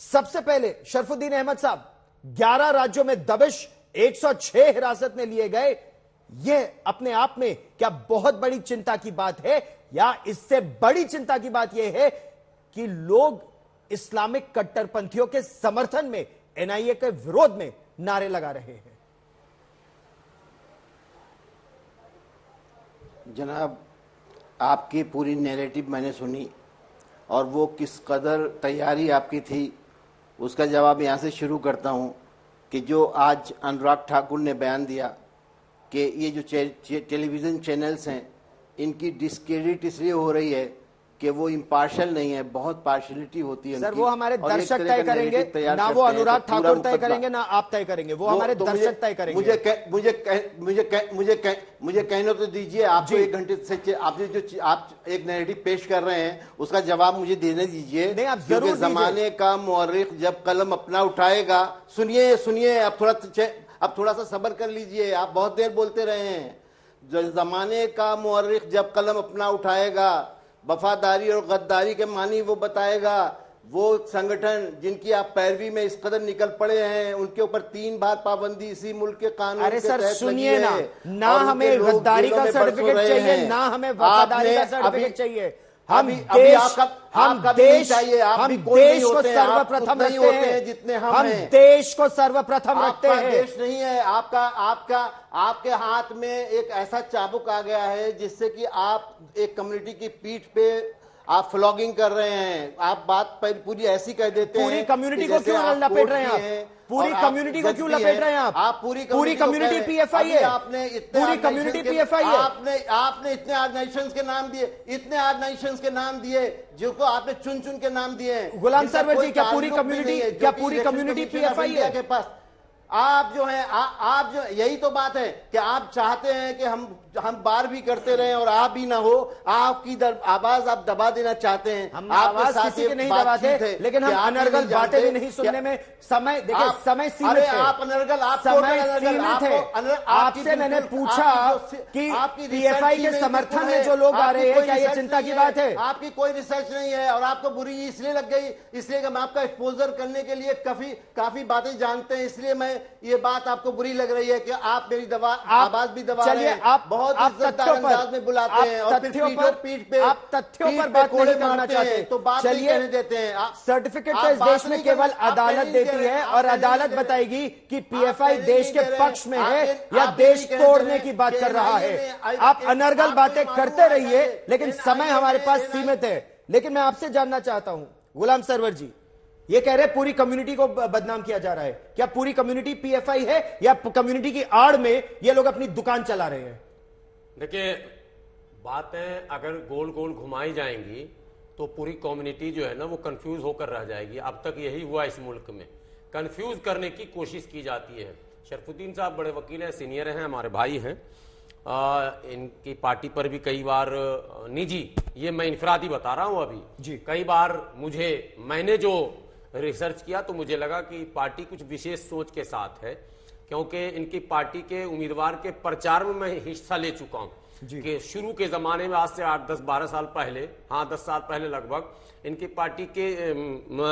सबसे पहले शरफुद्दीन अहमद साहब, 11 राज्यों में दबिश, 106 हिरासत में लिए गए। यह अपने आप में क्या बहुत बड़ी चिंता की बात है, या इससे बड़ी चिंता की बात यह है कि लोग इस्लामिक कट्टरपंथियों के समर्थन में, एनआईए के विरोध में नारे लगा रहे हैं? जनाब, आपकी पूरी नैरेटिव मैंने सुनी और वो किस कदर तैयारी आपकी थी उसका जवाब यहाँ से शुरू करता हूँ कि जो आज अनुराग ठाकुर ने बयान दिया कि ये जो टेलीविज़न चैनल्स हैं इनकी डिस्क्रेडिट इसलिए हो रही है कि वो इम्पार्शल नहीं है, बहुत पार्शलिटी होती है सर। वो हमारे दर्शक तय करेंगे, ना वो अनुराग ठाकुर तय करेंगे, ना आप तय करेंगे, वो हमारे दर्शक तय करेंगे। मुझे कहने तो दीजिए। आपको 1 घंटे से आप एक नैरेटिव पेश कर रहे हैं उसका जवाब मुझे देने दीजिए। नहीं, आप जरूर जमाने का मुअर्रिख जब कलम अपना उठाएगा, सुनिए अब थोड़ा सा सब्र कर लीजिए, आप बहुत देर बोलते रहे हैं। जमाने का मुअर्रिख जब कलम अपना उठाएगा, वफादारी और गद्दारी के मानी वो बताएगा। वो संगठन जिनकी आप पैरवी में इस कदर निकल पड़े हैं उनके ऊपर 3 बार पाबंदी इसी मुल्क के कानून अरे के सर तहत सुनिए लगी है। ना हमें गद्दारी का सर्टिफिकेट चाहिए, ना हमें वफादारी का सर्टिफिकेट चाहिए। हम देश को सर्वप्रथम रखते हैं, जितने हम देश को सर्वप्रथम रखते हैं। देश नहीं है आपके हाथ में एक ऐसा चाबुक आ गया है जिससे कि आप एक कम्युनिटी की पीठ पे आप फ्लॉगिंग कर रहे हैं। आप बात पूरी ऐसी कह देते हैं। पूरी कम्युनिटी को क्यों लपेट रहे हैं आप? पूरी कम्युनिटी को क्यों लपेट रहे हैं आप? पूरी कम्युनिटी पीएफआई है। आपने पूरी कम्युनिटी पीएफआई है। आपने इतने ऑर्गेनाइजेशंस के नाम दिए जिनको आपने चुन के नाम दिए। गुलाम सरवर जी, क्या पूरी कम्युनिटी पीएफआई है के पास? आप जो है आप जो यही तो बात है कि आप चाहते हैं कि हम बार भी करते रहें और आप भी ना हो। आपकी आवाज आप दबा देना चाहते हैं। हम आवाज किसी की नहीं दबाते, लेकिन हम अनर्गल बातें भी नहीं सुनने में समय, देखिए समय सीमित है। आप अनर्गल, आप समय सीमित है। आपसे मैंने पूछा कि पीएफआई के समर्थन में जो लोग आ रहे हैं, क्या ये चिंता की बात है? आपकी कोई रिसर्च नहीं है और आपको बुरी इसलिए लग गई, इसलिए हम आपका एक्सपोजर करने के लिए काफी बातें जानते हैं, इसलिए मैं ये बात आपको बुरी लग रही है कि आप मेरी आवाज भी दबा रहे हैं। आप बहुत इज्जतदार अंदाज में बुलाते हैं और फिर पीठ पे आप तथ्यों पर बात नहीं करना चाहते तो बात नहीं कहने देते हैं। सर्टिफिकेट तो इस देश में केवल अदालत देती है और अदालत बताएगी कि पीएफआई देश के पक्ष में है या देश तोड़ने की बात कर रहा है। आप अनर्गल बातें करते रहिए, लेकिन समय हमारे पास सीमित है। लेकिन मैं आपसे जानना चाहता हूं, गुलाम सरवर जी, ये कह रहे पूरी कम्युनिटी को बदनाम किया जा रहा है। क्या पूरी कम्युनिटी पीएफआई है या कम्युनिटी की आड़ में ये लोग अपनी दुकान चला रहे हैं? देखिए, बातें अगर गोल गोल घुमाई जाएंगी तो पूरी कम्युनिटी जो है ना वो कंफ्यूज होकर रह जाएगी। अब तक यही हुआ इस मुल्क में, कंफ्यूज करने की कोशिश की जाती है। शरफुद्दीन साहब बड़े वकील हैं, सीनियर हैं, हमारे भाई हैं। इनकी पार्टी पर भी कई बार निजी, ये मैं इनफरादी बता रहा हूं अभी जी, कई बार मैंने जो रिसर्च किया तो मुझे लगा कि पार्टी कुछ विशेष सोच के साथ है, क्योंकि इनकी पार्टी के उम्मीदवार के प्रचार में मैं हिस्सा ले चुका हूं कि शुरू के जमाने में, आज से 8, 10, 12 साल पहले, 10 साल पहले लगभग, इनकी पार्टी के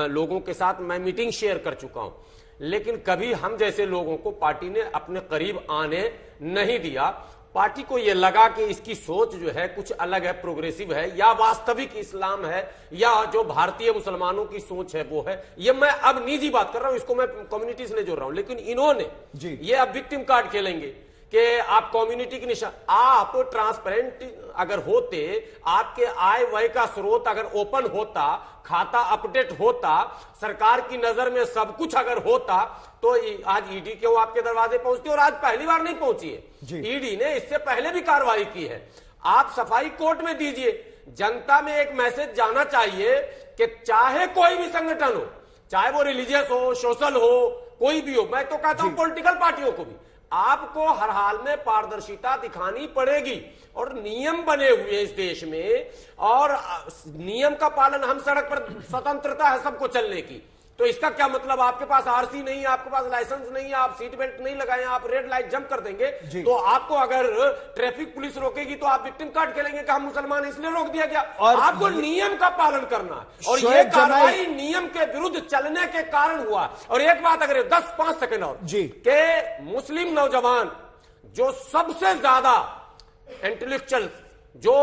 लोगों के साथ मैं मीटिंग शेयर कर चुका हूं। लेकिन कभी हम जैसे लोगों को पार्टी ने अपने करीब आने नहीं दिया। पार्टी को यह लगा कि इसकी सोच जो है कुछ अलग है, प्रोग्रेसिव है, या वास्तविक इस्लाम है, या जो भारतीय मुसलमानों की सोच है वो है। ये मैं अब निजी बात कर रहा हूं, इसको मैं कम्युनिटी से नहीं जोड़ रहा हूं। लेकिन इन्होंने ये अब विक्टिम कार्ड खेलेंगे कि आप कम्युनिटी की निशान, आप ट्रांसपेरेंट अगर होते, आपके आय व्यय का स्रोत अगर ओपन होता, खाता अपडेट होता, सरकार की नजर में सब कुछ अगर होता, तो आज ईडी क्यों आपके दरवाजे पहुंचती? और आज पहली बार नहीं पहुंची है, ईडी ने इससे पहले भी कार्रवाई की है। आप सफाई कोर्ट में दीजिए। जनता में एक मैसेज जाना चाहिए कि चाहे कोई भी संगठन हो, चाहे वो रिलीजियस हो, सोशल हो, कोई भी हो, मैं तो कहता हूं पॉलिटिकल पार्टियों को भी, आपको हर हाल में पारदर्शिता दिखानी पड़ेगी। और नियम बने हुए इस देश में, और नियम का पालन, हम सड़क पर स्वतंत्रता है सबको चलने की, तो इसका क्या मतलब? आपके पास आरसी नहीं है, आपके पास लाइसेंस नहीं है, आप सीट बेल्ट नहीं लगाए, आप रेड लाइट जंप कर देंगे, तो आपको अगर ट्रैफिक पुलिस रोकेगी तो आप विक्टिम कार्ड खेलेंगे कि हम मुसलमान इसलिए रोक दिया गया। और आपको नियम का पालन करना है, और ये कार्रवाई नियम के विरुद्ध चलने के कारण हुआ। और एक बात अगर 10-5 सेकंड और कि मुस्लिम नौजवान जो सबसे ज्यादा इंटेलेक्चुअल, जो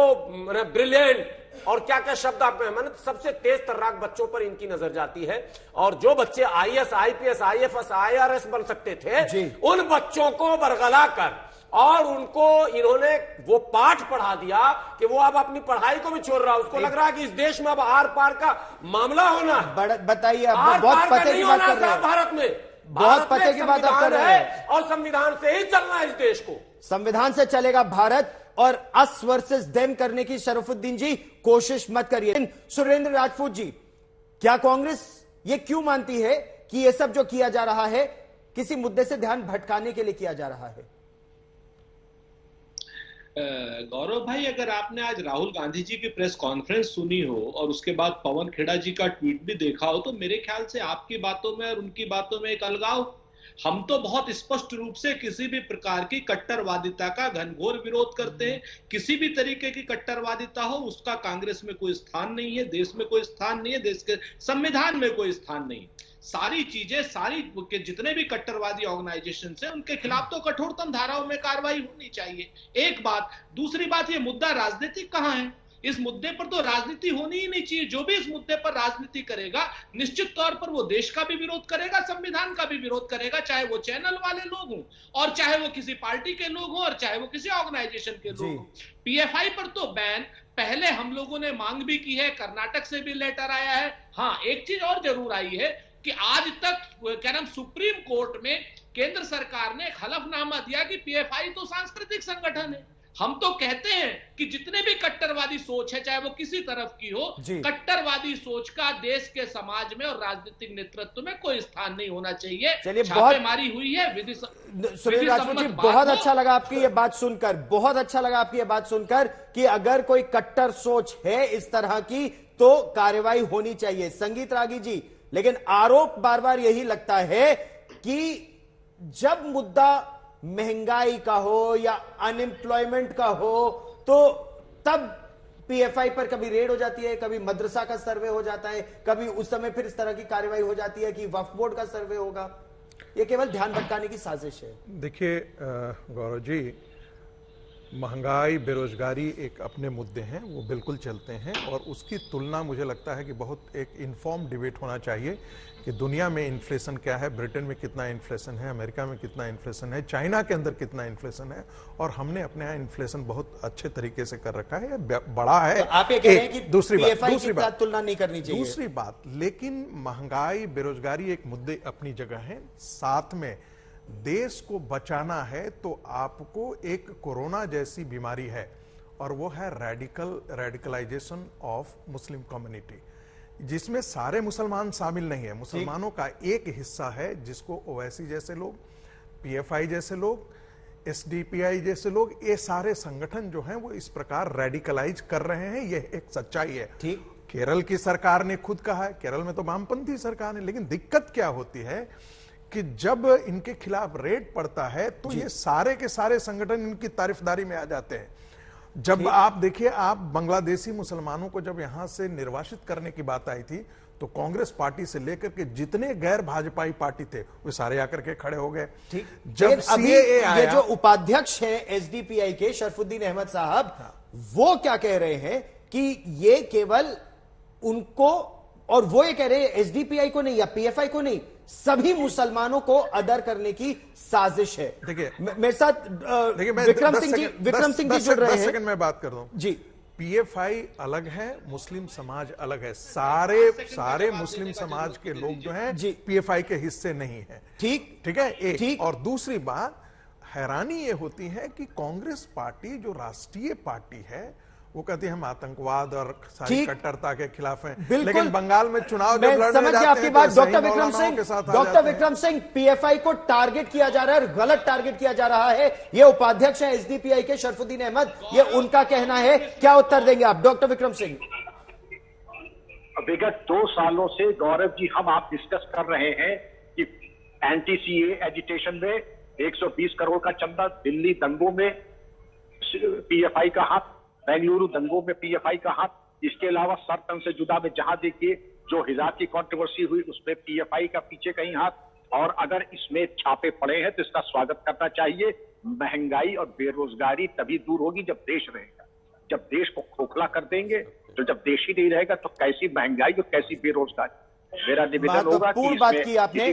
ब्रिलियंट, और क्या क्या शब्द आप मैंने सबसे तेज तर्राक बच्चों पर इनकी नजर जाती है, और जो बच्चे आईएएस, आईपीएस, आईएफएस, आईआरएस बन सकते थे, उन बच्चों को बरगला कर और उनको इन्होंने वो पाठ पढ़ा दिया कि वो अब अपनी पढ़ाई को भी छोड़ रहा है। उसको लग रहा है कि इस देश में अब आर पार का मामला होना। बताइए, बहुत पते की बात कर रहे हैं भारत में, बहुत पते की बात आप कर रहे हैं, और संविधान से ही चलना है इस देश को। संविधान से चलेगा भारत, और अस वर्सेस देम करने की शरफुद्दीन जी कोशिश मत करिए। सुरेंद्र राजपूत जी, क्या कांग्रेस ये क्यों मानती है कि ये सब जो किया जा रहा है किसी मुद्दे से ध्यान भटकाने के लिए किया जा रहा है? गौरव भाई, अगर आपने आज राहुल गांधी जी की प्रेस कॉन्फ्रेंस सुनी हो और उसके बाद पवन खेड़ा जी का ट्वीट भी देखा हो, तो मेरे ख्याल से आपकी बातों में और उनकी बातों में एक अलगाव। हम तो बहुत स्पष्ट रूप से किसी भी प्रकार की कट्टरवादिता का घनघोर विरोध करते हैं। किसी भी तरीके की कट्टरवादिता हो, उसका कांग्रेस में कोई स्थान नहीं है, देश में कोई स्थान नहीं है, देश के संविधान में कोई स्थान नहीं। सारी चीजें, सारी के जितने भी कट्टरवादी ऑर्गेनाइजेशन है, उनके खिलाफ तो कठोरतम धाराओं में कार्रवाई होनी चाहिए। एक बात। दूसरी बात, ये मुद्दा राजनीतिक कहां है? इस मुद्दे पर तो राजनीति होनी ही नहीं चाहिए। जो भी इस मुद्दे पर राजनीति करेगा, निश्चित तौर पर वो देश का भी विरोध करेगा, संविधान का भी विरोध करेगा, चाहे वो चैनल वाले लोग हों, और चाहे वो किसी पार्टी के लोग हों, और चाहे वो किसी ऑर्गेनाइजेशन के लोग हों। पीएफआई पर तो बैन पहले हम लोगों ने मांग भी की है, कर्नाटक से भी लेटर आया है। हाँ, एक चीज और जरूर आई है कि आज तक क्या नाम सुप्रीम कोर्ट में केंद्र सरकार ने हलफनामा दिया कि पीएफआई तो सांस्कृतिक संगठन है। हम तो कहते हैं कि जितने भी कट्टरवादी सोच है, चाहे वो किसी तरफ की हो, कट्टरवादी सोच का देश के समाज में और राजनीतिक नेतृत्व में कोई स्थान नहीं होना चाहिए। चलिए, छापेमारी हुई है, सुरेंद्र राजपूत जी, बहुत अच्छा लगा आपकी ये बात सुनकर, बहुत अच्छा लगा आपकी ये बात सुनकर कि अगर कोई कट्टर सोच है इस तरह की तो कार्रवाई होनी चाहिए। संगीत रागी जी, लेकिन आरोप बार बार यही लगता है कि जब मुद्दा महंगाई का हो या अनएम्प्लॉयमेंट का हो, तो तब पीएफआई पर कभी रेड हो जाती है, कभी मदरसा का सर्वे हो जाता है, कभी उस समय फिर इस तरह की कार्रवाई हो जाती है कि वक्फ बोर्ड का सर्वे होगा। यह केवल ध्यान भटकाने की साजिश है। देखिए गौरव जी, महंगाई, बेरोजगारी एक अपने मुद्दे हैं, वो बिल्कुल चलते हैं, और उसकी तुलना मुझे लगता है कि बहुत एक इन्फॉर्म डिबेट होना चाहिए कि दुनिया में इन्फ्लेशन क्या है, ब्रिटेन में कितना इन्फ्लेशन है, अमेरिका में कितना इन्फ्लेशन है, चाइना के अंदर कितना इन्फ्लेशन है, और हमने अपने यहाँ इन्फ्लेशन बहुत अच्छे तरीके से कर रखा है, बड़ा है। तो आप ये कह रहे हैं कि दूसरी बात तुलना नहीं करनी चाहिए। दूसरी बात, लेकिन महंगाई, बेरोजगारी एक मुद्दे अपनी जगह है। साथ में देश को बचाना है तो आपको एक कोरोना जैसी बीमारी है, और वो है रेडिकलाइजेशन ऑफ मुस्लिम कम्युनिटी, जिसमें सारे मुसलमान शामिल नहीं है। मुसलमानों का एक हिस्सा है जिसको ओवैसी जैसे लोग, पीएफआई जैसे लोग, एसडीपीआई जैसे लोग, ये सारे संगठन जो हैं वो इस प्रकार रेडिकलाइज कर रहे हैं। ये एक सच्चाई है। ठीक, केरल की सरकार ने खुद कहा है, केरल में तो वामपंथी सरकार है, लेकिन दिक्कत क्या होती है कि जब इनके खिलाफ रेड पड़ता है तो ये सारे के सारे संगठन इनकी तारीफदारी में आ जाते हैं। जब आप देखिए, आप बांग्लादेशी मुसलमानों को जब यहां से निर्वासित करने की बात आई थी, तो कांग्रेस पार्टी से लेकर के जितने गैर भाजपाई पार्टी थे वो सारे आकर के खड़े हो गए। जब सीएए आया, ये जो उपाध्यक्ष है एसडीपीआई के शरफुद्दीन अहमद साहब, वो क्या कह रहे हैं कि ये केवल उनको, और वो ये कह रहे हैं एसडीपीआई को नहीं या पीएफआई को नहीं, सभी मुसलमानों को अदर करने की साजिश है। देखिए, मेरे साथ विक्रम सिंह जी जुड़ रहे हैं। 10 सेकंड में बात कर दूं जी। पीएफआई अलग है, मुस्लिम समाज अलग है। सारे मुस्लिम समाज के लोग जो हैं पीएफआई के हिस्से नहीं है। ठीक है, एक। और दूसरी बात, हैरानी ये होती है कि कांग्रेस पार्टी जो राष्ट्रीय पार्टी है वो कहती है हम आतंकवाद और सारी कट्टरता के खिलाफ हैं, लेकिन बंगाल में चुनाव जब लड़ने जाते हैं तो डॉक्टर विक्रम सिंह, पीएफआई को टारगेट किया जा रहा है, गलत टारगेट किया जा रहा है। ये उपाध्यक्ष है एसडीपीआई के शरफुद्दीन अहमद, ये उनका कहना है। क्या उत्तर देंगे आप डॉक्टर विक्रम सिंह? विगत 2 सालों से गौरव जी आप डिस्कस कर रहे हैं कि एंटी सीए एजिटेशन में 120 करोड़ का चंदा, दिल्ली दंगों में पीएफआई का हाथ, बेंगलुरु दंगों में पीएफआई का हाथ, इसके अलावा सरतन से जुदा में जहां देखिए जो हिजाज की कंट्रोवर्सी हुई उसमें पीएफआई का पीछे कहीं हाथ। और अगर इसमें छापे पड़े हैं तो इसका स्वागत करना चाहिए। महंगाई और बेरोजगारी तभी दूर होगी जब देश रहेगा। जब देश को खोखला कर देंगे तो जब देश ही नहीं रहेगा तो कैसी महंगाई और कैसी बेरोजगारी। मेरा निवेदन होगा कि महत्वपूर्ण बात की आपने।